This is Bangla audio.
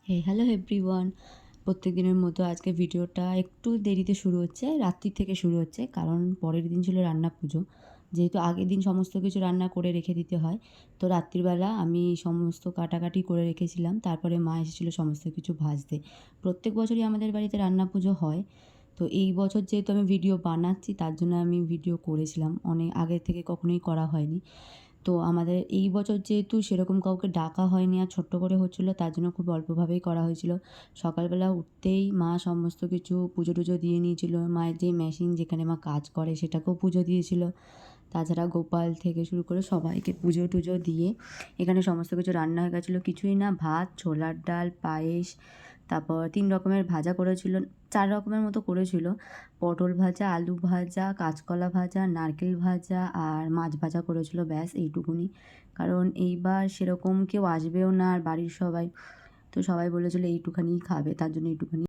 Hello everyone. প্রত্যেক দিনের মতো আজকে ভিডিওটা একটু দেরিতে শুরু হচ্ছে, রাত্রির থেকে শুরু হচ্ছে। কারণ পরের দিন ছিল রান্না পুজো। যেহেতু আগের দিন সমস্ত কিছু রান্না করে রেখে দিতে হয়, তো রাত্রিবেলা আমি সমস্ত কাটাকাটি করে রেখেছিলাম। তারপরে মা এসেছিলো সমস্ত কিছু ভাজতে। প্রত্যেক বছরই আমাদের বাড়িতে রান্না পুজো হয়। তো এই বছর যেহেতু আমি ভিডিও বানাচ্ছি, তার জন্য আমি ভিডিও করেছিলাম। অনেক আগে থেকে কখনোই করা হয়নি। তো আমাদের এই বছর যেহেতু সেরকম কাউকে ডাকা হয়নি আর ছোট্ট করে হচ্ছিলো, তার জন্য খুব অল্পভাবেই করা হয়েছিল। সকালবেলা উঠতেই মা সমস্ত কিছু পুজো টুজো দিয়ে নিয়েছিল। মায়ের যে মেশিন যেখানে মা কাজ করে সেটাকেও পুজো দিয়েছিল। তাছাড়া গোপাল থেকে শুরু করে সবাইকে পুজো টুজো দিয়ে এখানে সমস্ত কিছু রান্না হয়ে গেছিলো। কিছুই না, ভাত, ছোলার ডাল, পায়েস, তারপর ৩ রকমের ভাজা করেছিল, ৪ রকমের মতো করেছিল। পটল ভাজা, আলু ভাজা, কাঁচকলা ভাজা, নারকেল ভাজা আর মাছ ভাজা করেছিল, ব্যাস এইটুকুনি। কারণ এইবার সেরকম কেউ আসবেও না আর বাড়ির সবাই, তো সবাই বলেছিল এইটুখানিই খাবে, তার জন্য এইটুখানি